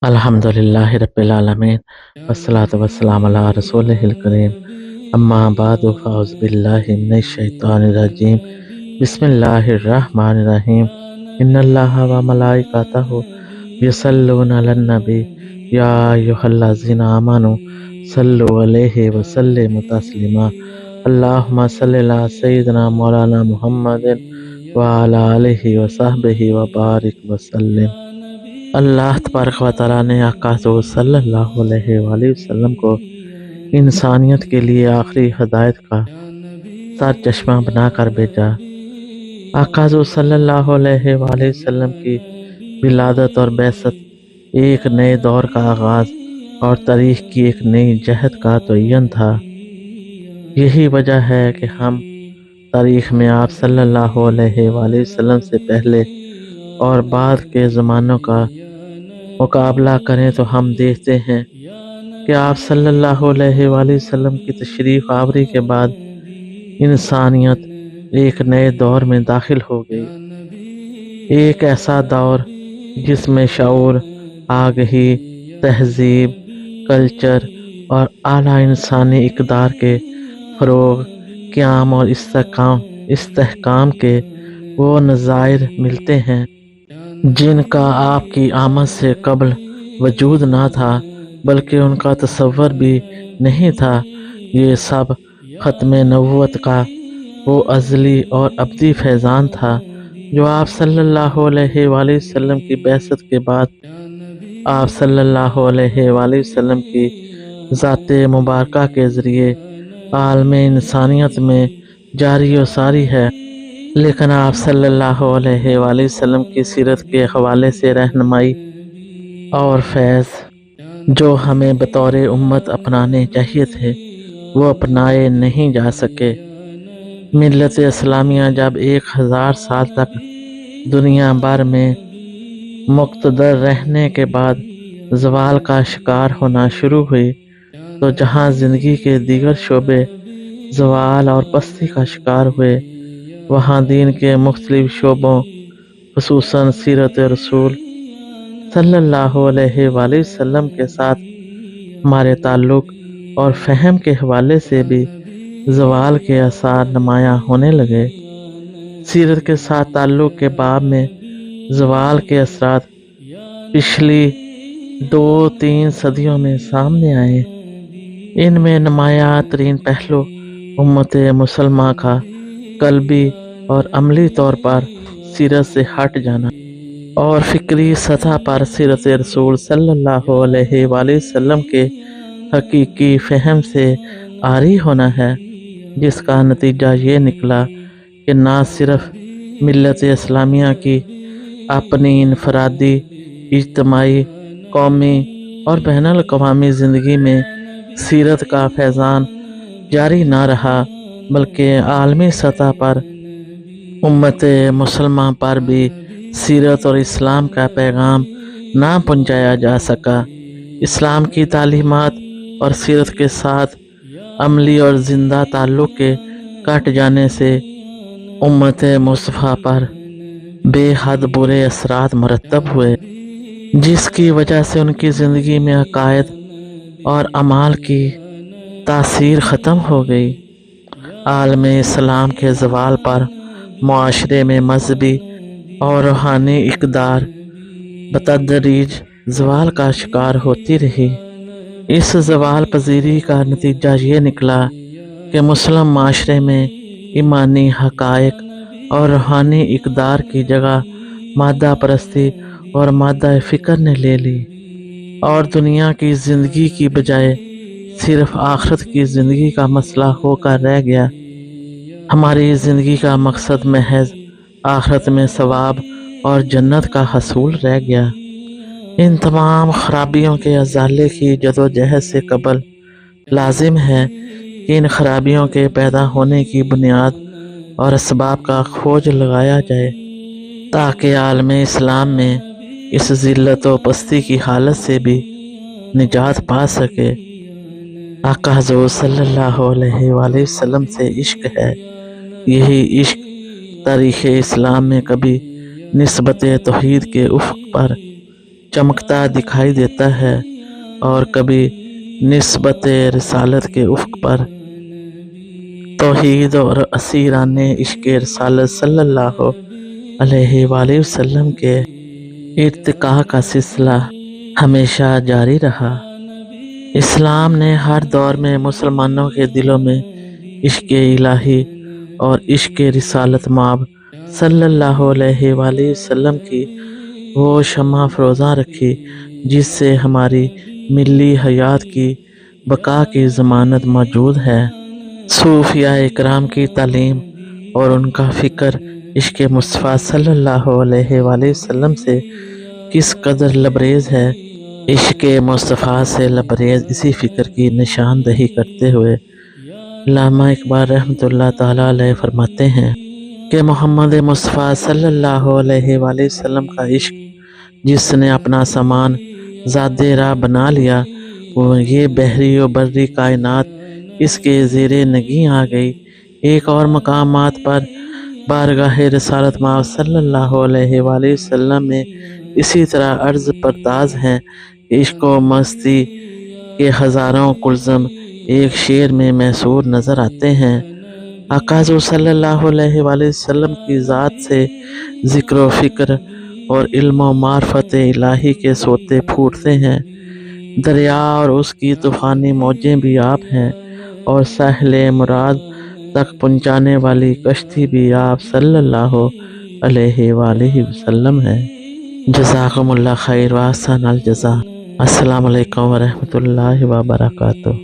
अल्हम्दुलिल्लाह रब्बिल आलमीन वस्सलातु वस्सलामु अला रसूलिहिल करीम अम्मा बादु फ़अऊज़ु बिल्लाहि मिनश शैतानिर रजीम बिस्मिल्लाहिर रहमानिर रहीम इन्नल्लाहा व मलाइकतहु युसल्लूना अलन नबी या अय्युहल्लज़ीना आमनू सल्लु अलैहि व सल्लिमु तस्लीमा अल्लाहुम्मा सल्लि अला सय्यिदिना मौलाना मुहम्मदिन व अला आलिहि व सहबिहि व बारिक व सल्लिम। अल्लाह तबारक व तआला ने आका सल्लल्लाहु अलैहि वसल्लम को इंसानियत के लिए आखिरी हदायत का सर चश्मा बनाकर भेजा। आका सल्लल्लाहु अलैहि वसल्लम की विलादत और बैसत एक नए दौर का आगाज और तारीख की एक नई जहद का तयन था। यही वजह है कि हम तारीख में आप सल्लल्लाहु अलैहि वसल्लम से पहले और बाद के ज़मानों का मुकाबला करें तो हम देखते हैं कि आप सल्लल्लाहु अलैहि वसल्लम की तशरीफ़ आवरी के बाद इंसानियत एक नए दौर में दाखिल हो गई। एक ऐसा दौर जिसमें शऊर, आगही, तहजीब, कल्चर और आला इंसानी इक़दार के फ़रोग़, क़याम और इस्तेहकाम के वो नज़ाइर मिलते हैं जिनका आपकी आमद से कबल वजूद ना था, बल्कि उनका तसव्वुर भी नहीं था। ये सब ख़त्म नबूवत का वो अज़ली और अबदी फैज़ान था जो आप सल्लल्लाहु अलैहि वसल्लम की बैसत के बाद आप सल्लल्लाहु अलैहि वसल्लम की ज़ाते मुबारका के ज़रिए आलमे इंसानियत में जारी व सारी है। लेकिन आप सल्लल्लाहु अलैहि वसल्लम की सीरत के हवाले से रहनुमाई और फैज़ जो हमें बतौर उम्मत अपनाने चाहिए थे वो अपनाए नहीं जा सके। मिल्लत इस्लामिया जब 1000 साल तक दुनिया भर में मुक़्तदर रहने के बाद ज़वाल का शिकार होना शुरू हुई, तो जहाँ ज़िंदगी के दीगर शोबे ज़वाल और पस्ती का शिकार हुए, वहाँ दीन के मुख्तलिफ शोबों खुसूसन सीरत रसूल सल्लल्लाहु अलैहि वसल्लम के साथ हमारे ताल्लुक़ और फ़हम के हवाले से भी ज़वाल के आसार नुमायाँ होने लगे। सीरत के साथ ताल्लुक़ के बाब में ज़वाल के असरात पिछली 2-3 सदियों में सामने आए। इनमें नुमायाँ तरीन पहलू उम्मत मुसलमान का कल्बी और अमली तौर पर सीरत से हट जाना और फ़िक्री सतह पर सीरत रसूल सल्लल्लाहु अलैहि वसल्लम के हकीकी फ़हम से आरी होना है, जिसका नतीजा ये निकला कि ना सिर्फ मिल्लत इस्लामिया की अपनी इनफरादी, इज्तमाई, कौमी और बैनुल अक़वामी ज़िंदगी में सीरत का फैज़ान जारी ना रहा, बल्कि आलमी सतह पर उम्मत मुसलमान पर भी सीरत और इस्लाम का पैगाम ना पहुँचाया जा सका। इस्लाम की तालीमात और सीरत के साथ अमली और ज़िंदा ताल्लुक़ के कट जाने से उम्मत मुस्तफ़ा पर बेहद बुरे असरात मुरतब हुए, जिसकी वजह से उनकी ज़िंदगी में अकायद और अमाल की तासीर ख़त्म हो गई। आलमे इस्लाम के ज़वाल पर मुआशरे में मजहबी और रूहानी इक़दार बतदरीज ज़वाल का शिकार होती रही। इस ज़वाल पजीरी का नतीजा ये निकला कि मुस्लिम माशरे में ईमानी हक़ाइक़ और रूहानी इक़दार की जगह मादा परस्ती और मादा फ़िक्र ने ले ली और दुनिया की ज़िंदगी की बजाय सिर्फ आखिरत की ज़िंदगी का मसला होकर रह गया। हमारी ज़िंदगी का मकसद महज आखिरत में सवाब और जन्नत का हसूल रह गया। इन तमाम खराबियों के अज़ाले की जदोजहद से कबल लाजिम है कि इन खराबियों के पैदा होने की बुनियाद और असबाब का खोज लगाया जाए, ताकि आलमे इस्लाम में इस ज़िल्लत व पस्ती की हालत से भी निजात पा सके। आका हुज़ूर सल्लल्लाहु अलैहि वसल्लम से इश्क है। यही इश्क तारीख़ इस्लाम में कभी निस्बत तौहीद के उफ़्क़ पर چمکتا دکھائی دیتا ہے اور کبھی نسبت رسالت کے افق پر توحید اور اسیران عشق رسالت صلی اللہ علیہ وآلہ وسلم کے ارتقاء کا سلسلہ ہمیشہ جاری رہا۔ اسلام نے ہر دور میں مسلمانوں کے دلوں میں عشق الہی اور عشق رسالت مآب صلی اللہ علیہ وآلہ وسلم کی وہ شمع فروزاں رکھی جس سے ہماری ملی حیات کی بقا کی ضمانت موجود ہے۔ صوفیاء اکرام کی تعلیم اور ان کا فکر عشق مصطفیٰ صلی اللہ علیہ وآلہ وسلم سے کس قدر لبریز ہے، عشق مصطفیٰ سے لبریز اسی فکر کی نشاندہی کرتے ہوئے علامہ اقبال رحمۃ اللہ تعالیٰ علیہ فرماتے ہیں کہ محمد مصطفیٰ صلی اللہ علیہ وآلہ وسلم کا عشق جس نے اپنا سامان ذات راہ بنا لیا، وہ یہ بحری و بری کائنات اس کے زیر نگیں آ گئی۔ ایک اور مقامات پر بارگاہ رسالت مآب صلی اللہ علیہ وآلہ وسلم میں اسی طرح عرض پرداز ہیں کہ عشق و مستی کے ہزاروں کلزم ایک شعر میں محصور نظر آتے ہیں۔ آقا حضور صلی اللہ علیہ وآلہ وسلم کی ذات سے ذکر و فکر اور علم و معرفت الہی کے سوتے پھوٹتے ہیں۔ دریا اور اس کی طوفانی موجیں بھی آپ ہیں اور ساحل مراد تک پہنچانے والی کشتی بھی آپ صلی اللہ علیہ وآلہ وسلم ہے۔ جزاکم اللہ خیر و احسن الجزا۔ السلام علیکم ورحمۃ اللہ وبرکاتہ۔